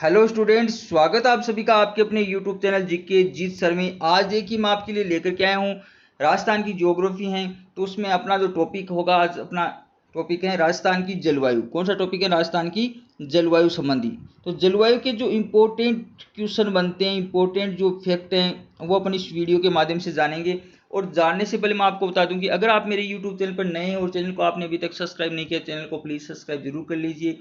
Hello students, स्वागत है आप सभी का आपके अपने यूट्यूब चैनल जीके जीत सर में। आज देखिए मैं आपके लिए लेकर के आया हूँ राजस्थान की ज्योग्राफी है। तो उसमें अपना जो टॉपिक होगा, आज अपना टॉपिक है राजस्थान की जलवायु। कौन सा टॉपिक है? राजस्थान की जलवायु संबंधी। तो जलवायु के जो इम्पोर्टेंट क्वेश्चन बनते हैं, इम्पोर्टेंट जो फैक्ट हैं, वो अपन इस वीडियो के माध्यम से जानेंगे। और जानने से पहले मैं आपको बता दूं कि अगर आप मेरे यूट्यूब चैनल पर नए हैं और चैनल को आपने अभी तक सब्सक्राइब नहीं किया, चैनल को प्लीज़ सब्सक्राइब जरूर कर लीजिए,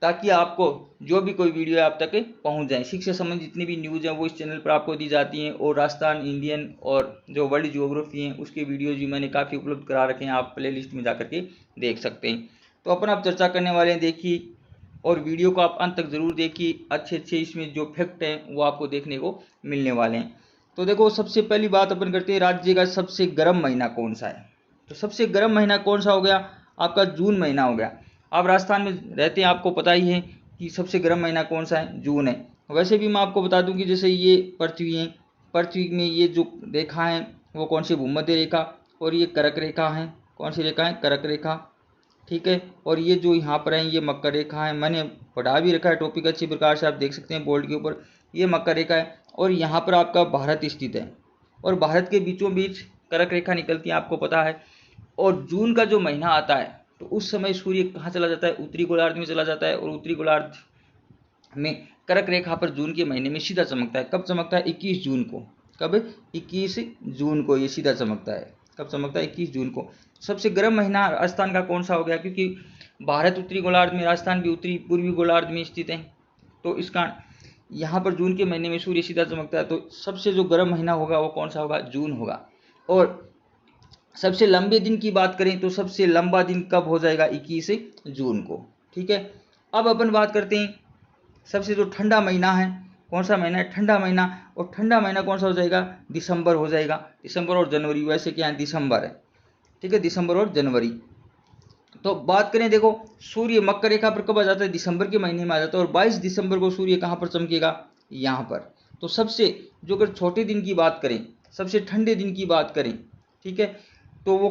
ताकि आपको जो भी कोई वीडियो है आप तक पहुंच जाए। शिक्षा संबंधी जितनी भी न्यूज़ हैं वो इस चैनल पर आपको दी जाती हैं। और राजस्थान, इंडियन और जो वर्ल्ड ज्योग्राफी हैं उसके वीडियोज़ भी मैंने काफ़ी उपलब्ध करा रखे हैं, आप प्ले लिस्ट में जा करके देख सकते हैं। तो अपन आप चर्चा करने वाले हैं, देखिए, और वीडियो को आप अंत तक ज़रूर देखिए। अच्छे अच्छे इसमें जो फैक्ट हैं वो आपको देखने को मिलने वाले हैं। तो देखो, सबसे पहली बात अपन करते हैं, राज्य का सबसे गर्म महीना कौन सा है। तो सबसे गर्म महीना कौन सा हो गया? आपका जून महीना हो गया। आप राजस्थान में रहते हैं, आपको पता ही है कि सबसे गर्म महीना कौन सा है, जून है। वैसे भी मैं आपको बता दूं कि जैसे ये पृथ्वी है, पृथ्वी में ये जो रेखा है वो कौन सी? भूमध्य रेखा। और ये कर्क रेखा है। कौन सी रेखा है? कर्क रेखा। ठीक है। और ये जो यहाँ पर है ये मकर रेखा है। मैंने पढ़ा भी रखा है टॉपिक अच्छी प्रकार से, आप देख सकते हैं बोर्ड के ऊपर। ये मकर रेखा है और यहाँ पर आपका भारत स्थित है। और भारत के बीचों बीच कर्क रेखा निकलती है, आपको पता है। और जून का जो महीना आता है तो उस समय सूर्य कहाँ चला जाता है? उत्तरी गोलार्ध में चला जाता है। और उत्तरी गोलार्ध में कर्क रेखा पर जून के महीने में सीधा चमकता है। कब चमकता है? 21 जून को। कब? 21 जून को ये सीधा चमकता है। कब चमकता है? 21 जून को। सबसे गर्म महीना राजस्थान का कौन सा हो गया? क्योंकि भारत उत्तरी गोलार्ध में, राजस्थान भी उत्तरी पूर्वी गोलार्ध में स्थित है, तो इसका यहाँ पर जून के महीने में सूर्य सीधा चमकता है। तो सबसे जो गर्म महीना होगा वो कौन सा होगा? जून होगा। और सबसे लंबे दिन की बात करें तो सबसे लंबा दिन कब हो जाएगा? 21 जून को। ठीक है। अब अपन बात करते हैं सबसे जो ठंडा महीना है, कौन सा महीना है? ठंडा महीना। और ठंडा महीना कौन सा हो जाएगा? दिसंबर हो जाएगा। दिसंबर और जनवरी, वैसे क्या है? दिसंबर है। ठीक है, दिसंबर और जनवरी। तो बात करें, देखो, सूर्य मकर रेखा पर कब आ जाता है? दिसंबर के महीने में आ जाता है। और 22 दिसंबर को सूर्य कहाँ पर चमकेगा? यहाँ पर। तो सबसे जो अगर छोटे दिन की बात करें, सबसे ठंडे दिन की बात करें, ठीक है, तो वो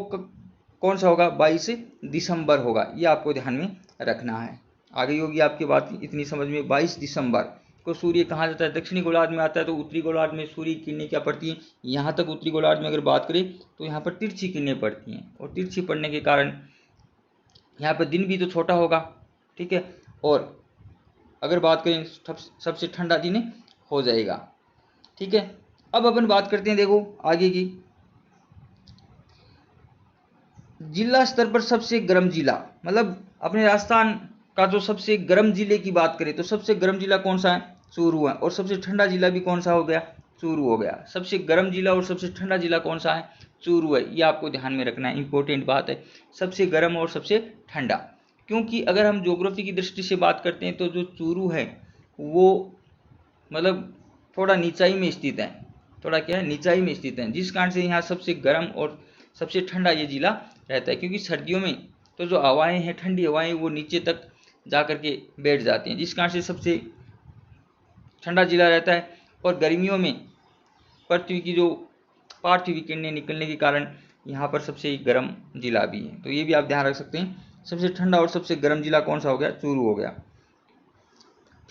कौन सा होगा? 22 दिसंबर होगा। ये आपको ध्यान में रखना है। आ गई होगी आपकी बात इतनी समझ में। 22 दिसंबर को सूर्य कहाँ जाता है? दक्षिणी गोलार्ध में आता है। तो उत्तरी गोलार्ध में सूर्य की किरणें क्या पड़ती हैं? यहाँ तक उत्तरी गोलार्ध में अगर बात करें तो यहाँ पर तिरछी किरणें पड़ती हैं। और तिरछी पड़ने के कारण यहाँ पर दिन भी तो छोटा होगा। ठीक है। और अगर बात करें सबसे ठंडा दिन हो जाएगा। ठीक है। अब अपन बात करते हैं, देखो, आगे की। जिला स्तर पर सबसे गर्म जिला, मतलब अपने राजस्थान का जो सबसे गर्म जिले की बात करें तो सबसे गर्म जिला कौन सा है? चूरू है। और सबसे ठंडा जिला भी कौन सा हो गया? चूरू हो गया। सबसे गर्म जिला और सबसे ठंडा जिला कौन सा है? चूरू है। ये आपको ध्यान में रखना है, इंपॉर्टेंट बात है, सबसे गर्म और सबसे ठंडा। क्योंकि अगर हम ज्योग्राफी की दृष्टि से बात करते हैं तो जो चूरू है वो मतलब थोड़ा नीचाई में स्थित है। थोड़ा क्या है? नीचाई में स्थित है, जिस कारण से यहाँ सबसे गर्म और सबसे ठंडा ये जिला रहता है। क्योंकि सर्दियों में तो जो हवाएं हैं, ठंडी हवाएं, वो नीचे तक जा कर के बैठ जाती हैं, जिस कारण से सबसे ठंडा जिला रहता है। और गर्मियों में पृथ्वी की जो पार्थिव किरणें निकलने के कारण यहाँ पर सबसे गर्म जिला भी है। तो ये भी आप ध्यान रख सकते हैं, सबसे ठंडा और सबसे गर्म जिला कौन सा हो गया? चूरू हो गया।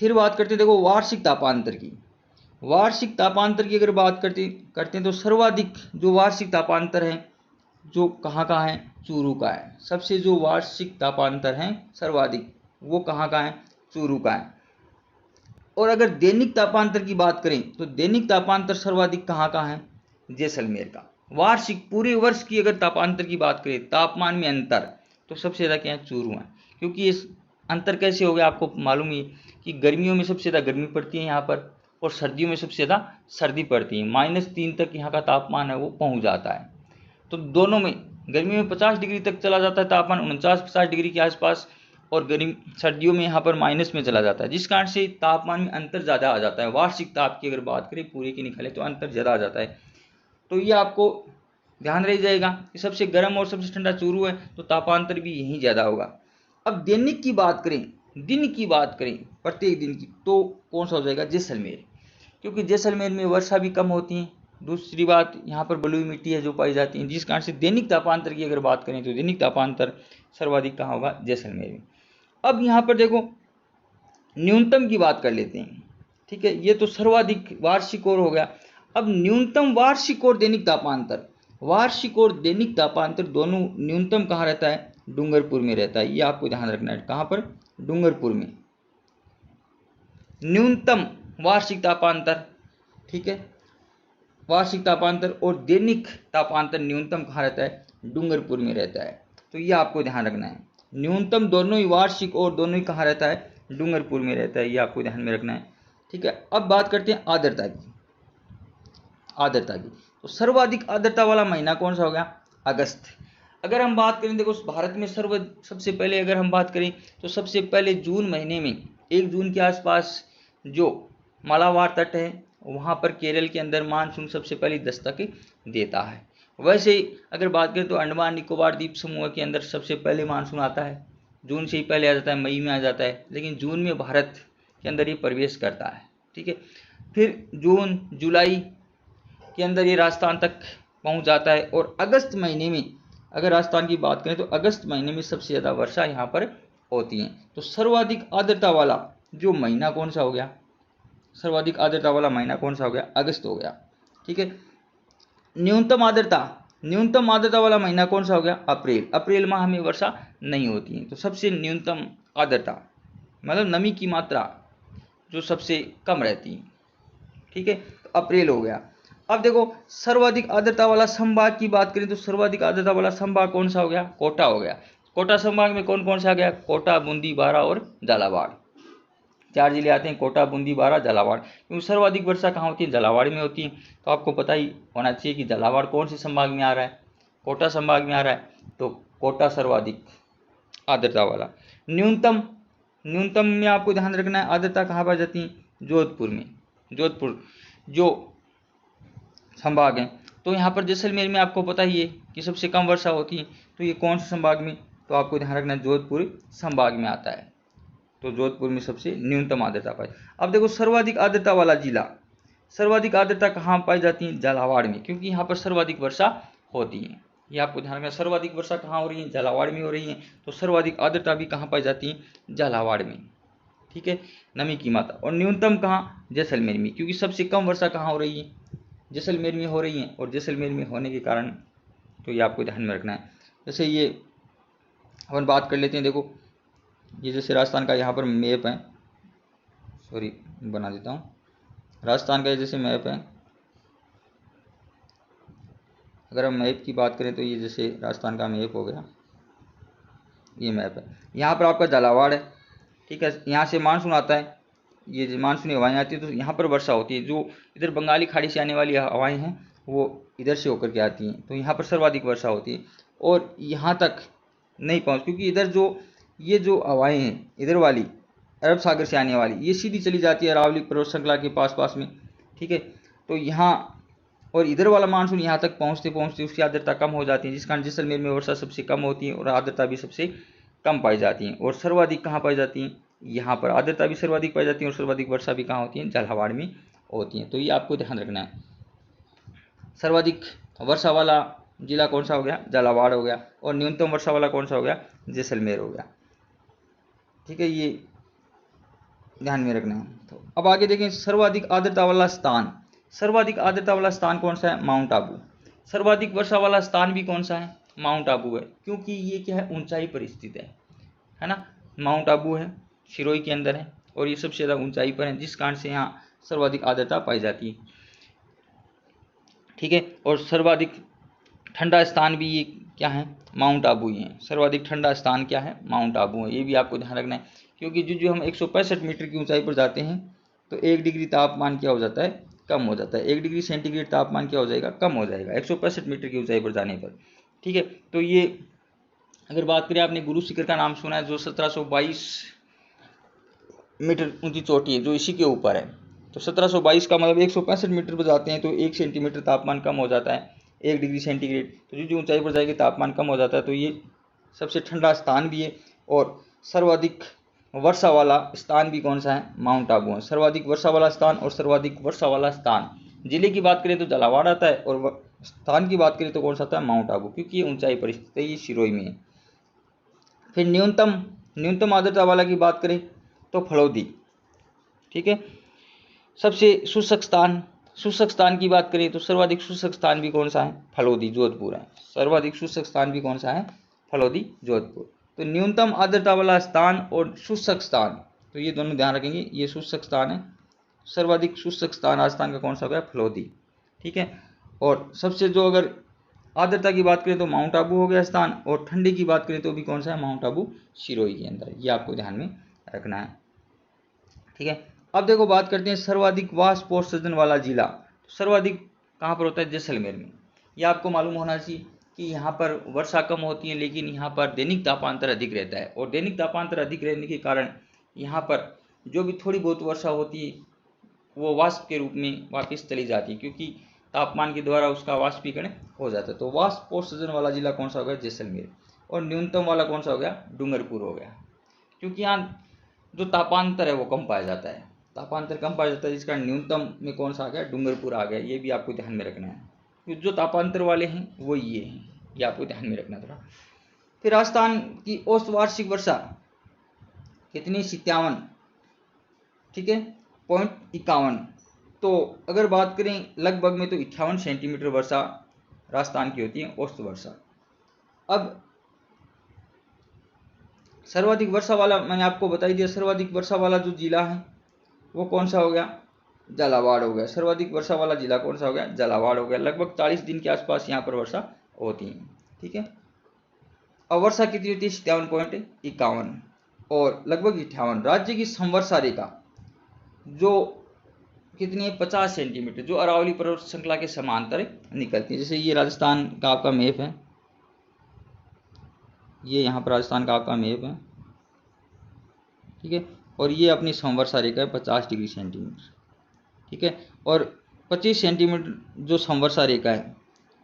फिर बात करते हैं, देखो, वार्षिक तापांतर की। वार्षिक तापांतर की अगर बात करते हैं तो सर्वाधिक जो वार्षिक तापांतर है जो कहाँ का है? चूरू का है। सबसे जो वार्षिक तापांतर है सर्वाधिक, वो कहाँ का है? चूरू का है। और अगर दैनिक तापांतर की बात करें तो दैनिक तापांतर सर्वाधिक कहाँ का है? जैसलमेर का। वार्षिक पूरे वर्ष की अगर तापांतर की बात करें, तापमान में अंतर, तो सबसे ज़्यादा क्या है? चूरू है। क्योंकि इस अंतर कैसे हो गया? आपको मालूम ही कि गर्मियों में सबसे ज़्यादा गर्मी पड़ती है यहाँ पर, और सर्दियों में सबसे ज़्यादा सर्दी पड़ती है। -3 तक यहाँ का तापमान है वो पहुँच जाता है। तो दोनों में, गर्मी में 50 डिग्री तक चला जाता है तापमान, 49-50 डिग्री के आसपास। और गर्मी सर्दियों में यहाँ पर माइनस में चला जाता है, जिस कारण से तापमान में अंतर ज़्यादा आ जाता है। वार्षिक ताप की अगर बात करें पूरे की निकालें तो अंतर ज़्यादा आ जाता है। तो ये आपको ध्यान रह जाएगा कि सबसे गर्म और सबसे ठंडा चूरू है, तो तापांतर भी यहीं ज़्यादा होगा। अब दैनिक की बात करें, दिन की बात करें, प्रत्येक दिन की, तो कौन सा हो जाएगा? जैसलमेर। क्योंकि जैसलमेर में वर्षा भी कम होती है। दूसरी बात, यहाँ पर बलुई मिट्टी है जो पाई जाती है, जिस कारण से दैनिक तापांतर की अगर बात करें तो दैनिक तापांतर सर्वाधिक कहाँ होगा? जैसलमेर में। अब यहाँ पर देखो, न्यूनतम की बात कर लेते हैं। ठीक है, ये तो सर्वाधिक वार्षिक और हो गया। अब न्यूनतम वार्षिक और दैनिक तापांतर, वार्षिक और दैनिक तापांतर दोनों न्यूनतम कहाँ रहता है? डूंगरपुर में रहता है। ये आपको ध्यान रखना है, कहाँ पर? डूंगरपुर में न्यूनतम वार्षिक तापांतर। ठीक है, वार्षिक तापांतर और दैनिक तापांतर न्यूनतम कहाँ रहता है? डूंगरपुर में रहता है। तो ये आपको ध्यान रखना है, न्यूनतम दोनों ही वार्षिक और दोनों ही कहाँ रहता है? डूंगरपुर में रहता है। ये आपको ध्यान में रखना है। ठीक है, अब बात करते हैं आर्द्रता की। आर्द्रता की, तो सर्वाधिक आर्द्रता वाला महीना कौन सा हो गया? अगस्त। अगर हम बात करें, देखो भारत में सबसे पहले अगर हम बात करें तो सबसे पहले जून महीने में 1 जून के आसपास जो मालाबार तट है वहाँ पर केरल के अंदर मानसून सबसे पहले दस्तक देता है। वैसे अगर बात करें तो अंडमान निकोबार द्वीप समूह के अंदर सबसे पहले मानसून आता है, जून से ही पहले आ जाता है, मई में आ जाता है, लेकिन जून में भारत के अंदर ये प्रवेश करता है। ठीक है, फिर जून जुलाई के अंदर ये राजस्थान तक पहुंच जाता है। और अगस्त महीने में अगर राजस्थान की बात करें तो अगस्त महीने में सबसे ज़्यादा वर्षा यहाँ पर होती है। तो सर्वाधिक आर्द्रता वाला जो महीना कौन सा हो गया? सर्वाधिक आर्द्रता वाला महीना कौन सा हो गया? अगस्त हो गया। ठीक है, न्यूनतम आर्द्रता वाला महीना कौन सा हो गया? अप्रैल। अप्रैल माह में वर्षा नहीं होती है। तो सबसे न्यूनतम आर्द्रता मतलब नमी की मात्रा जो सबसे कम रहती है। ठीक है, तो अप्रैल हो गया। अब देखो सर्वाधिक आर्द्रता वाला संभाग की बात करें तो सर्वाधिक आर्द्रता वाला संभाग कौन सा हो गया? कोटा हो गया। कोटा संभाग में कौन कौन सा आ गया? कोटा, बूंदी, बारा और झालावाड़। 4 जिले आते हैं, कोटा, बूंदी, बारा, झालावाड़। क्योंकि सर्वाधिक वर्षा कहाँ होती है? झालावाड़ में होती है। तो आपको पता ही होना चाहिए कि झालावाड़ कौन से संभाग में आ रहा है? कोटा संभाग में आ रहा है। तो कोटा सर्वाधिक आर्द्रता वाला। न्यूनतम में आपको ध्यान रखना है आर्द्रता कहाँ पाई जाती है? जोधपुर में। जोधपुर जो संभाग है। तो यहाँ पर जैसलमेर में आपको पता ही है कि सबसे कम वर्षा होती है। तो ये कौन से संभाग में? तो आपको ध्यान रखना है जोधपुर संभाग में आता है। तो जोधपुर में सबसे न्यूनतम आर्द्रता पाई। अब देखो सर्वाधिक आर्द्रता वाला जिला, सर्वाधिक आर्द्रता कहाँ पाई जाती है? झालावाड़ में, क्योंकि यहाँ पर सर्वाधिक वर्षा होती है। ये आपको ध्यान रखना, सर्वाधिक वर्षा कहाँ हो रही है? झालावाड़ में हो रही है। तो सर्वाधिक आर्द्रता भी कहाँ पाई जाती है? झालावाड़ में। ठीक है, नमी की मात्रा। और न्यूनतम कहाँ? जैसलमेर में, क्योंकि सबसे कम वर्षा कहाँ हो रही है? जैसलमेर में हो रही है। और जैसलमेर में होने के कारण तो ये आपको ध्यान में रखना है। जैसे ये अपन बात कर लेते हैं, देखो ये जैसे राजस्थान का यहाँ पर मैप है, सॉरी बना देता हूँ। राजस्थान का ये जैसे मैप है, अगर हम मैप की बात करें तो ये जैसे राजस्थान का मैप हो गया, ये मैप है। यहाँ पर आपका झालावाड़ है। ठीक है, यहाँ से मानसून आता है, ये मानसूनी हवाएं आती है तो यहाँ पर वर्षा होती है। जो इधर बंगाली खाड़ी से आने वाली हवाएं हैं वो इधर से होकर के आती हैं, तो यहाँ पर सर्वाधिक वर्षा होती है। और यहाँ तक नहीं पहुँच, क्योंकि इधर ये जो हवाएं हैं इधर वाली अरब सागर से आने वाली, ये सीधी चली जाती है अरावली पर्वत श्रृंखला के पास में। ठीक है, तो यहाँ और इधर वाला मानसून यहाँ तक पहुँचते पहुँचते उसकी आर्द्रता कम हो जाती है, जिस कारण जैसलमेर में वर्षा सबसे कम होती है और आर्द्रता भी सबसे कम पाई जाती है। और सर्वाधिक कहाँ पाई जाती है? यहाँ पर आर्द्रता भी सर्वाधिक पाई जाती है और सर्वाधिक वर्षा भी कहाँ होती है? झालावाड़ में होती है। तो ये आपको ध्यान रखना है। सर्वाधिक वर्षा वाला जिला कौन सा हो गया? झालावाड़ हो गया। और न्यूनतम वर्षा वाला कौन सा हो गया? जैसलमेर हो गया। ठीक है, ये ध्यान में रखना है। तो अब आगे देखें सर्वाधिक आर्द्रता वाला स्थान। सर्वाधिक आर्द्रता वाला स्थान कौन सा है? माउंट आबू। सर्वाधिक वर्षा वाला स्थान भी कौन सा है? माउंट आबू है, क्योंकि ये क्या है? ऊंचाई पर स्थित है ना। माउंट आबू है, सिरोही के अंदर है और ये सबसे ज़्यादा ऊंचाई पर है, जिस कारण से यहाँ सर्वाधिक आर्द्रता पाई जाती है। ठीक है, और सर्वाधिक ठंडा स्थान भी ये क्या है? माउंट आबू ही है। सर्वाधिक ठंडा स्थान क्या है? माउंट आबू है। ये भी आपको ध्यान रखना है, क्योंकि जो हम 165 मीटर की ऊंचाई पर जाते हैं तो 1 डिग्री तापमान क्या हो जाता है? कम हो जाता है। 1 डिग्री सेंटीग्रेड तापमान क्या हो जाएगा? कम हो जाएगा 165 मीटर की ऊंचाई पर जाने पर। ठीक है, तो ये अगर बात करें, आपने गुरु शिखर का नाम सुना है, जो 1722 मीटर ऊंची चोटी है, जो इसी के ऊपर है। तो 1722 का मतलब 165 मीटर पर जाते हैं तो 1 सेंटीमीटर तापमान कम हो जाता है, 1 डिग्री सेंटीग्रेड। तो जो ऊंचाई पर जाएगी तापमान कम हो जाता है। तो ये सबसे ठंडा स्थान भी है और सर्वाधिक वर्षा वाला स्थान भी कौन सा है? माउंट आबू है। सर्वाधिक वर्षा वाला स्थान और सर्वाधिक वर्षा वाला स्थान, जिले की बात करें तो झालावाड़ आता है और स्थान की बात करें तो कौन सा आता है? माउंट आबू, क्योंकि ये ऊंचाई पर स्थित है, ये सिरोही में है। फिर न्यूनतम आर्द्रता वाला की बात करें तो फलोदी। ठीक है। सबसे शुष्क स्थान की बात करें तो सर्वाधिक शुष्क स्थान भी कौन सा है? फलोदी, जोधपुर है। सर्वाधिक शुष्क स्थान भी कौन सा है? फलोदी, जोधपुर। तो न्यूनतम आर्द्रता वाला स्थान और शुष्क स्थान, तो ये दोनों ध्यान रखेंगे। ये शुष्क स्थान है, सर्वाधिक शुष्क स्थान राजस्थान का कौन सा हो गया? फलोदी, ठीक है। और सबसे जो अगर आर्द्रता की बात करें तो माउंट आबू हो गया स्थान, और ठंडी की बात करें तो भी कौन सा है? माउंट आबू सिरोही के अंदर। ये आपको ध्यान में रखना है, ठीक है। अब देखो बात करते हैं सर्वाधिक वाष्प उत्सर्जन वाला जिला। तो सर्वाधिक कहाँ पर होता है? जैसलमेर में। यह आपको मालूम होना चाहिए कि यहाँ पर वर्षा कम होती है, लेकिन यहाँ पर दैनिक तापांतर अधिक रहता है, और दैनिक तापांतर अधिक रहने के कारण यहाँ पर जो भी थोड़ी बहुत वर्षा होती है वो वाष्प के रूप में वापस चली जाती है, क्योंकि तापमान के द्वारा उसका वाष्पीकरण हो जाता है। तो वाष्प उत्सर्जन वाला जिला कौन सा हो गया? जैसलमेर। और न्यूनतम वाला कौन सा हो गया? डूंगरपुर हो गया, क्योंकि यहाँ जो तापांतर है वो कम पाया जाता है, तापांतर कम पाया जाता है, जिसका न्यूनतम में कौन सा आ गया? डूंगरपुर आ गया। ये भी आपको ध्यान में रखना है, क्योंकि जो तापांतर वाले हैं वो ये हैं, ये आपको ध्यान में रखना थोड़ा। फिर राजस्थान की औसत वार्षिक वर्षा कितनी? 57, ठीक है, 0.51। तो अगर बात करें लगभग में तो 58 सेंटीमीटर वर्षा राजस्थान की होती है, औसत वर्षा। अब सर्वाधिक वर्षा वाला मैंने आपको बता ही दिया, सर्वाधिक वर्षा वाला जो जिला है वो कौन सा हो गया? झालावाड़ हो गया। सर्वाधिक वर्षा वाला जिला कौन सा हो गया? झालावाड़ हो गया। लगभग 40 दिन के आसपास यहाँ पर वर्षा होती है, ठीक है। अब वर्षा कितनी होती है? 57.51 और लगभग 58। राज्य की समवर्षा रेखा जो कितनी है? 50 सेंटीमीटर, जो अरावली पर्वत श्रृंखला के समांतर निकलती है। जैसे ये राजस्थान का आपका मैप है, ये यहाँ पर राजस्थान का आपका मैप है, ठीक है। और ये अपनी समवर्षा रेखा है 50 डिग्री सेंटीमीटर, ठीक है। और 25 सेंटीमीटर जो समवर्षा रेखा है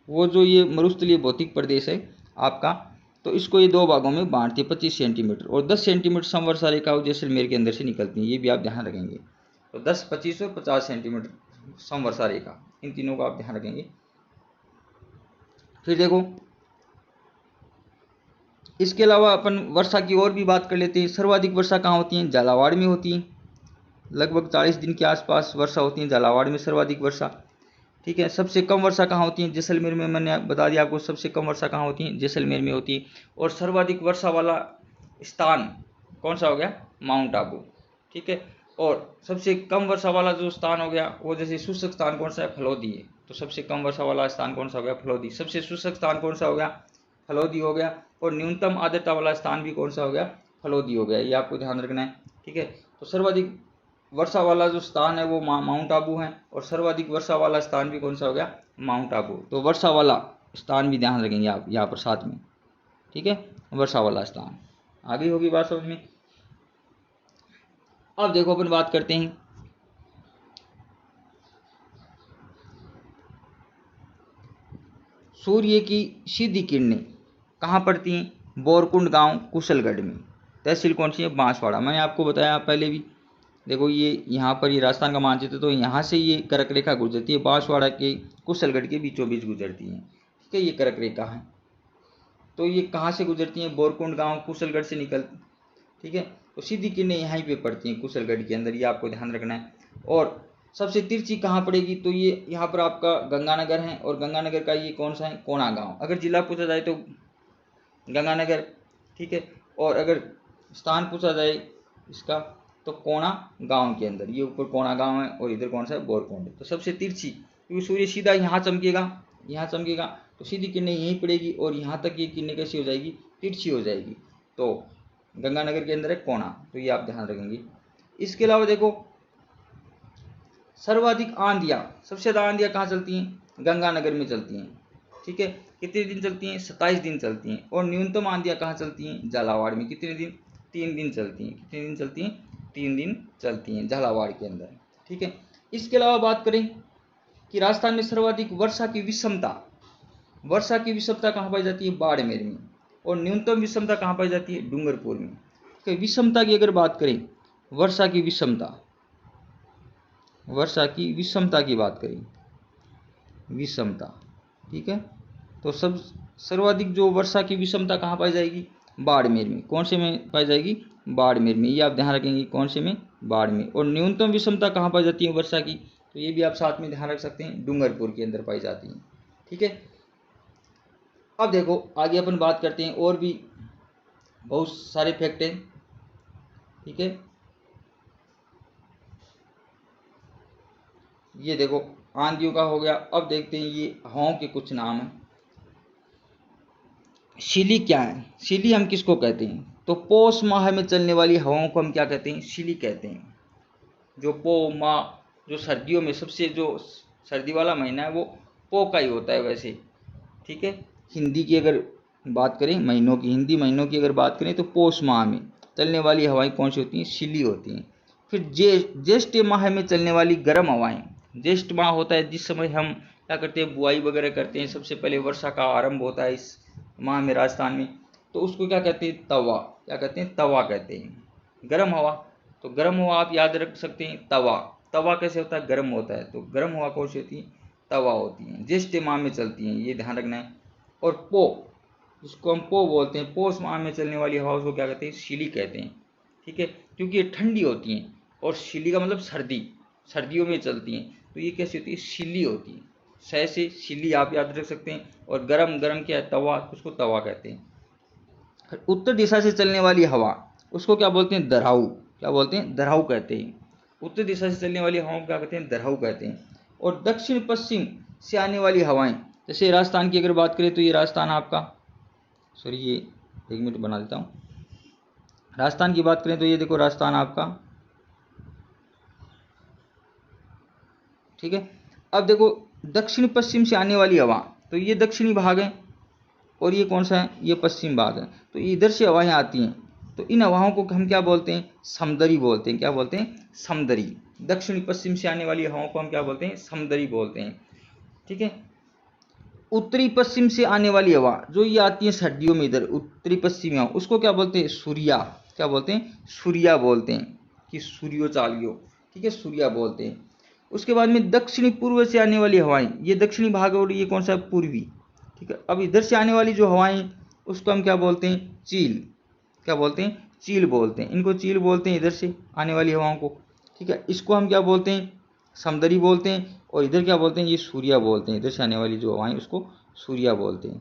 वो जो ये मरुस्थलीय भौतिक प्रदेश है आपका, तो इसको ये दो भागों में बांटती है, 25 सेंटीमीटर और 10 सेंटीमीटर समवर्षा रेखा जैसलमेर के अंदर से निकलती है। ये भी आप ध्यान रखेंगे। तो 10, 25 और 50 सेंटीमीटर समवर्षा रेखा, इन तीनों का आप ध्यान रखेंगे। फिर देखो इसके अलावा अपन वर्षा की और भी बात कर लेते हैं। सर्वाधिक वर्षा कहाँ होती है? झालावाड़ में होती है। लगभग 40 दिन के आसपास वर्षा होती है झालावाड़ में, सर्वाधिक वर्षा, ठीक है। सबसे कम वर्षा कहाँ होती है? जैसलमेर में। मैंने बता दिया आपको सबसे कम वर्षा कहाँ होती है? जैसलमेर में होती है। और सर्वाधिक वर्षा वाला स्थान कौन सा हो गया? माउंट आबू, ठीक है। और सबसे कम वर्षा वाला जो स्थान हो गया वो जैसे शुष्क स्थान कौन सा है? फलोदी है। तो सबसे कम वर्षा वाला स्थान कौन सा हो गया? फलोदी। सबसे शुष्क स्थान कौन सा हो गया? फलोदी हो गया। और न्यूनतम आर्द्रता वाला स्थान भी कौन सा हो गया? फलोदी हो गया। ये आपको ध्यान रखना है, ठीक है। तो सर्वाधिक वर्षा वाला जो स्थान है वो माउंट आबू है, और सर्वाधिक वर्षा वाला स्थान भी कौन सा हो गया? माउंट आबू। तो वर्षा वाला स्थान भी ध्यान रखेंगे आप यहाँ पर साथ में, ठीक है। वर्षा वाला स्थान आगे होगी बात समझ में। अब देखो अपन बात करते हैं सूर्य की सीधी किरणें कहाँ पड़ती हैं? बोरकुंड गांव कुशलगढ़ में। तहसील कौन सी है? बांसवाड़ा। मैंने आपको बताया पहले भी। देखो ये यहाँ पर ये राजस्थान का मानचित्र, तो यहाँ से ये कर्क रेखा गुजरती है, बांसवाड़ा के कुशलगढ़ के बीचों बीच गुजरती है, ठीक है। ये कर्क रेखा है, तो ये कहाँ से गुजरती है? बोरकुंड गांव कुशलगढ़ से निकल, ठीक है। तो सीधी किरणें यहीं पे पड़ती हैं कुशलगढ़ के अंदर, ये आपको ध्यान रखना है। और सबसे तिरछी कहाँ पड़ेगी? तो ये यहाँ पर आपका गंगानगर है, और गंगानगर का ये कौन सा है? कोणा गाँव। अगर जिला पूछा जाए तो गंगानगर, ठीक है। और अगर स्थान पूछा जाए इसका तो कोणा गांव के अंदर, ये ऊपर कोणा गांव है और इधर कौन सा है? बोरकुंड। तो सबसे तिरछी, क्योंकि सूर्य सीधा यहाँ चमकेगा, यहाँ चमकेगा, तो सीधी किरणें यहीं पड़ेगी और यहाँ तक ये किरणें कैसी हो जाएगी? तिरछी हो जाएगी। तो गंगानगर के अंदर है कोणा, तो ये आप ध्यान रखेंगे। इसके अलावा देखो सर्वाधिक आंधियाँ, सबसे ज़्यादा आंधियाँ कहाँ चलती हैं? गंगानगर में चलती हैं, ठीक है। कितने दिन चलती हैं? 27 दिन चलती हैं। और न्यूनतम आंधियाँ कहाँ चलती हैं? झालावाड़ में। कितने दिन? 3 दिन चलती हैं। कितने दिन चलती हैं? 3 दिन चलती हैं झालावाड़ के अंदर, ठीक है। इसके अलावा बात करें कि राजस्थान में सर्वाधिक वर्षा की विषमता कहाँ पाई जाती है? बाड़मेर में। और न्यूनतम विषमता कहाँ पाई जाती है? डूंगरपुर में। ठीक है। विषमता की अगर बात करें, वर्षा की विषमता की बात करें, विषमता, ठीक है। तो सर्वाधिक जो वर्षा की विषमता कहाँ पाई जाएगी? बाड़मेर में। कौन से में पाई जाएगी? बाड़मेर में, ये आप ध्यान रखेंगे कौन से में, बाड़मेर। और न्यूनतम विषमता कहाँ पाई जाती है वर्षा की, तो ये भी आप साथ में ध्यान रख सकते हैं, डूंगरपुर के अंदर पाई जाती है। ठीक है, अब देखो आगे अपन बात करते हैं, और भी बहुत सारे फैक्ट हैं। ठीक है, ये देखो आंधियों का हो गया। अब देखते हैं ये हवाओं के कुछ नाम हैं। शीली क्या है, शीली हम किसको कहते हैं, तो पौष माह में चलने वाली हवाओं को हम क्या कहते हैं, शीली कहते हैं। जो पो माह, जो सर्दियों में सबसे जो सर्दी वाला महीना है वो पो का ही होता है वैसे। ठीक है, हिंदी की अगर बात करें महीनों की, हिंदी महीनों की अगर बात करें तो पौष माह में चलने वाली हवाएं कौन सी होती हैं, शीली होती हैं। फिर ज्येष्ठ माह में चलने वाली गर्म हवाएं, ज्येष्ठ माह होता है जिस समय हम क्या करते हैं, बुआई वगैरह करते हैं, सबसे पहले वर्षा का आरंभ होता है इस माह में राजस्थान में, तो उसको क्या कहते हैं, तवा, क्या कहते हैं, तवा कहते हैं, गर्म हवा। तो गर्म हवा आप याद रख सकते हैं, तवा। तवा कैसे होता है, गर्म होता है, तो गर्म हवा कौन सी होती है, तवा होती है, ज्येष्ठ माह में चलती हैं, ये ध्यान रखना है। और पो, जिसको हम पो बोलते हैं, पौष माह में चलने वाली हवा उसको क्या कहते हैं, शीली कहते हैं। ठीक है, क्योंकि ये ठंडी होती हैं, और शीली का मतलब सर्दी, सर्दियों में चलती हैं, तो ये कैसी होती है, शीली होती है, सह से शीली आप याद रख सकते हैं। और गरम, गरम क्या है, तवा, उसको तवा कहते हैं। उत्तर दिशा से चलने वाली हवा उसको क्या बोलते हैं, दराऊ, क्या बोलते हैं, दराऊ कहते हैं। उत्तर दिशा से चलने वाली हवाओं को क्या कहते हैं, दराऊ कहते हैं। और दक्षिण पश्चिम से आने वाली हवाएं, जैसे राजस्थान की अगर बात करें तो ये राजस्थान आपका, सॉरी ये 1 मिनट बना देता हूँ। राजस्थान की बात करें तो ये देखो राजस्थान आपका, ठीक है। अब देखो दक्षिण पश्चिम से आने वाली हवा, तो ये दक्षिणी भाग है, और ये कौन सा है, ये पश्चिम भाग है। तो इधर से हवाएं आती हैं, तो इन हवाओं को हम क्या बोलते हैं, समदरी बोलते हैं। क्या बोलते हैं, समदरी। दक्षिण पश्चिम से आने वाली हवाओं को हम क्या बोलते हैं, समदरी बोलते हैं। ठीक है, उत्तरी पश्चिम से आने वाली हवा जो ये आती है सर्दियों में, इधर उत्तरी पश्चिमी हवा, उसको क्या बोलते हैं, सूर्या। क्या बोलते हैं, सूर्या बोलते हैं, कि सूर्यो चालियो। ठीक है, सूर्या बोलते हैं। उसके बाद में दक्षिणी पूर्व से आने वाली हवाएं, ये दक्षिणी भाग और ये कौन सा, पूर्वी। ठीक है, अब इधर से आने वाली जो हवाएं उसको हम क्या बोलते हैं, चील। क्या बोलते हैं, चील बोलते हैं, इनको चील बोलते हैं, इधर से आने वाली हवाओं को। ठीक है, इसको हम क्या बोलते हैं, समदरी बोलते हैं। और इधर क्या बोलते हैं, ये सूर्या बोलते हैं, इधर से आने वाली जो हवाएं उसको सूर्या बोलते हैं।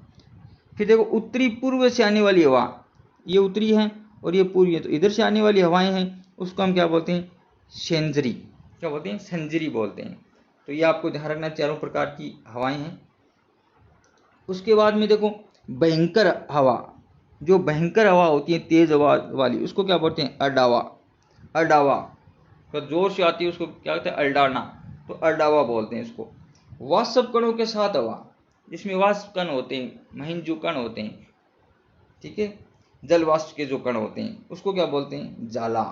फिर देखो उत्तरी पूर्व से आने वाली हवा, ये उत्तरी है और ये पूर्वी है, तो इधर से आने वाली हवाएं हैं उसको हम क्या बोलते हैं, सेंजरी। क्या बोलते हैं, सेंजरी बोलते हैं। तो ये आपको ध्यान रखना, चारों प्रकार की हवाएं हैं। उसके बाद में देखो भयंकर हवा, जो भयंकर हवा होती है तेज हवा वाली, उसको क्या बोलते हैं, अडावा। अडावा तो जोर से आती है उसको क्या कहते हैं, अल्डाना, तो अडावा बोलते हैं इसको। वाष्प कणों के साथ हवा, जिसमें वाष्प कण होते हैं, महीन जो कण होते हैं, ठीक है, जल वाष्प के जो कण होते हैं उसको क्या बोलते हैं, जाला।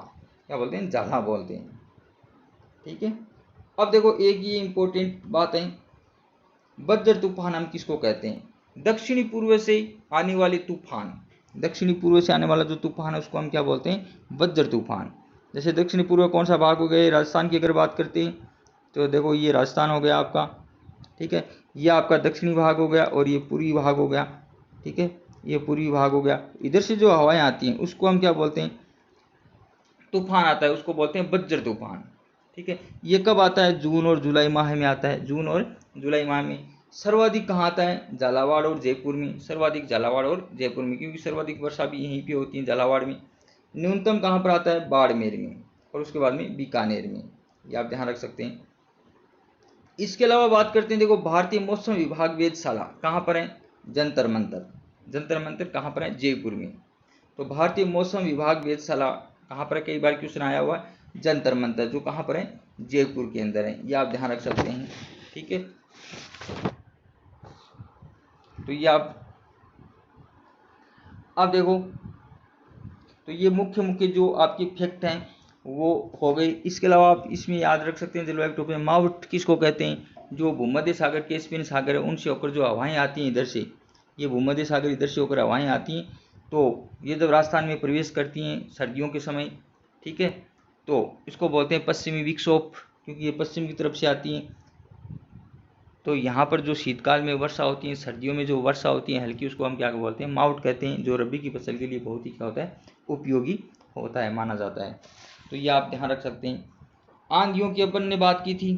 क्या बोलते हैं, जाला बोलते हैं। ठीक है, अब देखो एक ये इंपॉर्टेंट बात है, वज्र तूफान हम किसको कहते हैं, दक्षिणी पूर्व से आने वाले तूफान। दक्षिणी पूर्व से आने वाला जो तूफान है उसको हम क्या बोलते हैं, वज्र तूफान। जैसे दक्षिणी पूर्व कौन सा भाग हो गया, राजस्थान की अगर बात करते हैं तो देखो ये राजस्थान हो गया आपका। ठीक है, ये आपका दक्षिणी भाग हो गया और ये पूर्वी भाग हो गया। ठीक है, ये पूर्वी भाग हो गया। इधर से जो हवाएं आती हैं उसको हम क्या बोलते हैं, तूफान आता है उसको बोलते हैं वज्र तूफान। ठीक है, ये कब आता है, जून और जुलाई माह में आता है, जून और जुलाई माह में। सर्वाधिक कहाँ आता है, झालावाड़ और जयपुर में, सर्वाधिक झालावाड़ और जयपुर में, क्योंकि सर्वाधिक वर्षा भी यहीं पे होती है झालावाड़ में। न्यूनतम कहाँ पर आता है, बाड़मेर में, और उसके बाद में बीकानेर में, ये आप ध्यान रख सकते हैं। इसके अलावा बात करते हैं, देखो भारतीय मौसम विभाग वेधशाला कहाँ पर है, जंतर मंतर। जंतर मंतर कहाँ पर है, जयपुर में। तो भारतीय मौसम विभाग वेधशाला कहाँ पर है, कई बार क्वेश्चन आया हुआ है, जंतर मंतर, जो कहाँ पर है, जयपुर के अंदर है, ये आप ध्यान रख सकते हैं। ठीक है, तो ये आप अब देखो, तो ये मुख्य मुख्य जो आपके फैक्ट हैं वो हो गए। इसके अलावा आप इसमें याद रख सकते हैं जलवायु टोपी में माउट किसको कहते हैं, जो भूमध्य सागर कैस्पियन सागर है उनसे होकर जो हवाएं आती हैं इधर से, ये भूमध्य सागर इधर से होकर हवाएं आती हैं, तो ये जब राजस्थान में प्रवेश करती हैं सर्दियों के समय, ठीक है, तो इसको बोलते हैं पश्चिमी विक्षोभ, क्योंकि ये पश्चिम की तरफ से आती हैं। तो यहाँ पर जो शीतकाल में वर्षा होती है, सर्दियों में जो वर्षा होती है हल्की, उसको हम क्या बोलते हैं, माउट कहते हैं, जो रबी की फसल के लिए बहुत ही क्या होता है, उपयोगी होता है, माना जाता है। तो ये आप ध्यान रख सकते हैं। आंधियों की अपन ने बात की थी,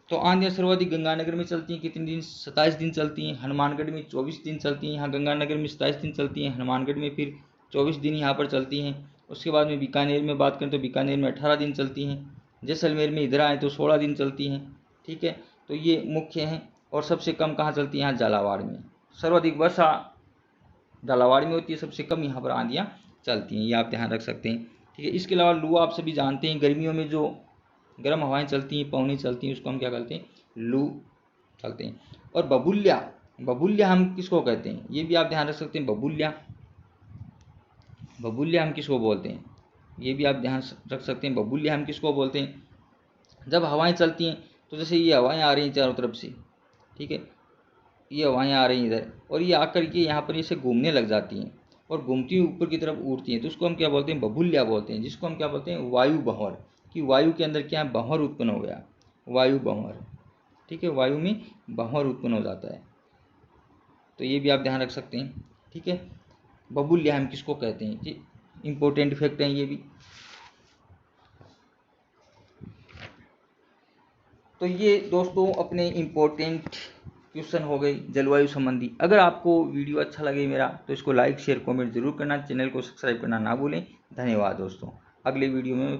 तो आंधियाँ सर्वाधिक गंगानगर में चलती हैं। कितने दिन? 27 दिन चलती हैं। हनुमानगढ़ में 24 दिन चलती हैं। यहाँ गंगानगर में 27 दिन चलती हैं, हनुमानगढ़ में फिर 24 दिन यहाँ पर चलती हैं। उसके बाद में बीकानेर में बात करें तो बीकानेर में 18 दिन चलती हैं। जैसलमेर में इधर आए तो 16 दिन चलती हैं। ठीक है, तो ये मुख्य हैं। और सबसे कम कहाँ चलती है? यहाँ झालावाड़ में। सर्वाधिक वर्षा झालावाड़ में होती है, सबसे कम यहाँ पर आंधियाँ चलती हैं। ये आप ध्यान रख सकते हैं। ठीक है, इसके अलावा लू आप सभी जानते हैं, गर्मियों में जो गर्म हवाएं चलती हैं, पवनें चलती हैं, उसको हम क्या कहते हैं? लू चलते हैं। और बबुल्या, बबुल्या हम किसको कहते हैं? ये भी आप ध्यान रख सकते हैं। बबुल्या, बबुल्या हम किसको बोलते हैं? ये भी आप ध्यान रख सकते हैं। बबुल्या हम किसको बोलते हैं? जब हवाएं चलती हैं, तो जैसे ये हवाएं आ रही हैं चारों तरफ से, ठीक है, ये हवाएं आ रही हैं इधर, और ये आकर के यहाँ पर इसे घूमने लग जाती हैं और घूमती हुई ऊपर की तरफ उड़ती हैं, तो उसको हम क्या बोलते हैं? बबुल्या बोलते हैं। जिसको हम क्या बोलते हैं? वायु भंवर, कि वायु के अंदर क्या है? भंवर उत्पन्न हो गया, वायु भंवर। ठीक है, वायु में भंवर उत्पन्न हो जाता है, तो ये भी आप ध्यान रख सकते हैं। ठीक है, बबुल्या हम किसको कहते हैं? जी, इंपॉर्टेंट फैक्ट हैं ये भी। तो ये दोस्तों अपने इम्पोर्टेंट क्वेश्चन हो गई जलवायु संबंधी। अगर आपको वीडियो अच्छा लगे मेरा, तो इसको लाइक शेयर कमेंट जरूर करना, चैनल को सब्सक्राइब करना ना भूलें। धन्यवाद दोस्तों। अगले वीडियो में